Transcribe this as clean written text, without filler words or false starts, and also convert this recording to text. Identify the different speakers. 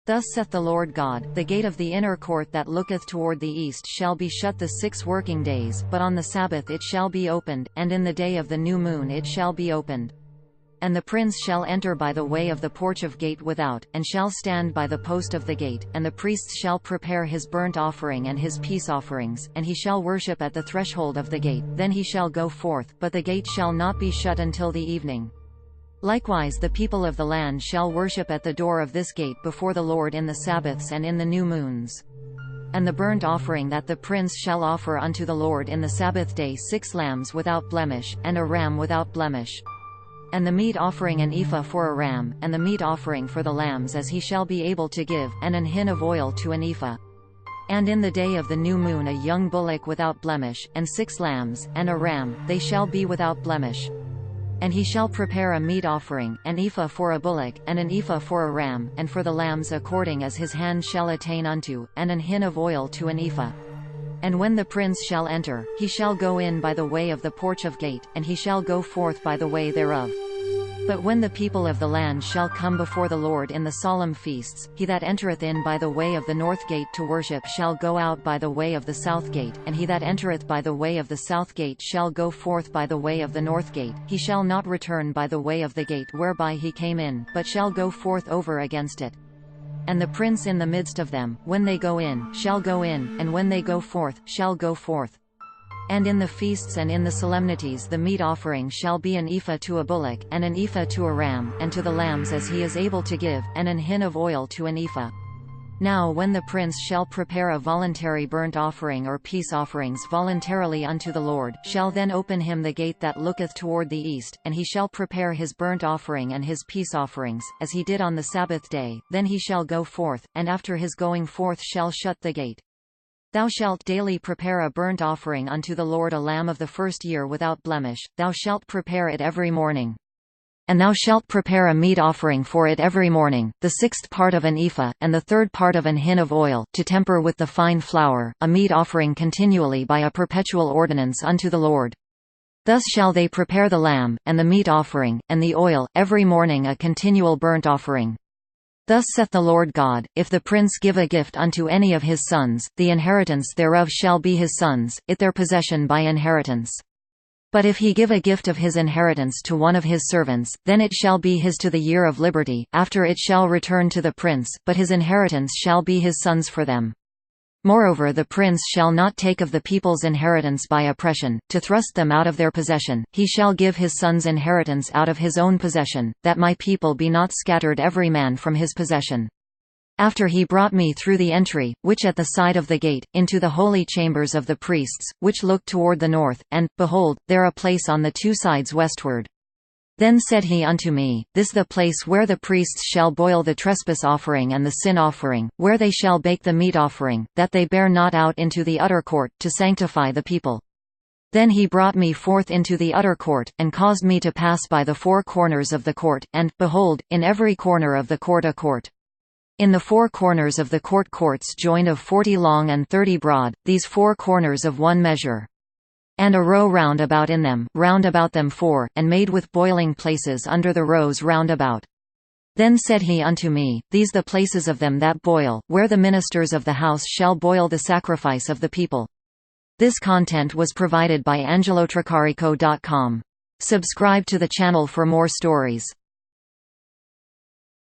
Speaker 1: Thus saith the Lord God, the gate of the inner court that looketh toward the east shall be shut the 6 working days, but on the Sabbath it shall be opened, and in the day of the new moon it shall be opened. And the prince shall enter by the way of the porch of gate without, and shall stand by the post of the gate, and the priests shall prepare his burnt offering and his peace offerings, and he shall worship at the threshold of the gate. Then he shall go forth, but the gate shall not be shut until the evening. Likewise the people of the land shall worship at the door of this gate before the Lord in the Sabbaths and in the new moons. And the burnt offering that the prince shall offer unto the Lord in the Sabbath day 6 lambs without blemish, and a ram without blemish. And the meat offering an ephah for a ram, and the meat offering for the lambs as he shall be able to give, and an hin of oil to an ephah. And in the day of the new moon a young bullock without blemish, and 6 lambs, and a ram, they shall be without blemish. And he shall prepare a meat offering, an ephah for a bullock, and an ephah for a ram, and for the lambs according as his hand shall attain unto, and an hin of oil to an ephah. And when the prince shall enter, he shall go in by the way of the porch of gate, and he shall go forth by the way thereof. But when the people of the land shall come before the Lord in the solemn feasts, he that entereth in by the way of the north gate to worship shall go out by the way of the south gate, and he that entereth by the way of the south gate shall go forth by the way of the north gate. He shall not return by the way of the gate whereby he came in, but shall go forth over against it. And the prince in the midst of them, when they go in, shall go in, and when they go forth, shall go forth. And in the feasts and in the solemnities the meat offering shall be an ephah to a bullock, and an ephah to a ram, and to the lambs as he is able to give, and an hin of oil to an ephah. Now when the prince shall prepare a voluntary burnt offering or peace offerings voluntarily unto the Lord, shall then open him the gate that looketh toward the east, and he shall prepare his burnt offering and his peace offerings, as he did on the Sabbath day, then he shall go forth, and after his going forth shall shut the gate. Thou shalt daily prepare a burnt offering unto the Lord, a lamb of the first year without blemish, thou shalt prepare it every morning. And thou shalt prepare a meat offering for it every morning, the 6th part of an ephah, and the 3rd part of an hin of oil, to temper with the fine flour, a meat offering continually by a perpetual ordinance unto the Lord. Thus shall they prepare the lamb, and the meat offering, and the oil, every morning a continual burnt offering. Thus saith the Lord God, if the prince give a gift unto any of his sons, the inheritance thereof shall be his sons, it their possession by inheritance. But if he give a gift of his inheritance to one of his servants, then it shall be his to the year of liberty, after it shall return to the prince, but his inheritance shall be his sons for them. Moreover the prince shall not take of the people's inheritance by oppression, to thrust them out of their possession, he shall give his son's inheritance out of his own possession, that my people be not scattered every man from his possession. After he brought me through the entry, which at the side of the gate, into the holy chambers of the priests, which look toward the north, and, behold, there a place on the 2 sides westward. Then said he unto me, This the place where the priests shall boil the trespass offering and the sin offering, where they shall bake the meat offering, that they bear not out into the utter court, to sanctify the people. Then he brought me forth into the utter court, and caused me to pass by the 4 corners of the court, and, behold, in every corner of the court a court. In the 4 corners of the courts joined of 40 long and 30 broad, these 4 corners of 1 measure. And a row round about in them, round about them 4, and made with boiling places under the rows round about. Then said he unto me, These the places of them that boil, where the ministers of the house shall boil the sacrifice of the people. This content was provided by angelotricarico.com. Subscribe to the channel for more stories.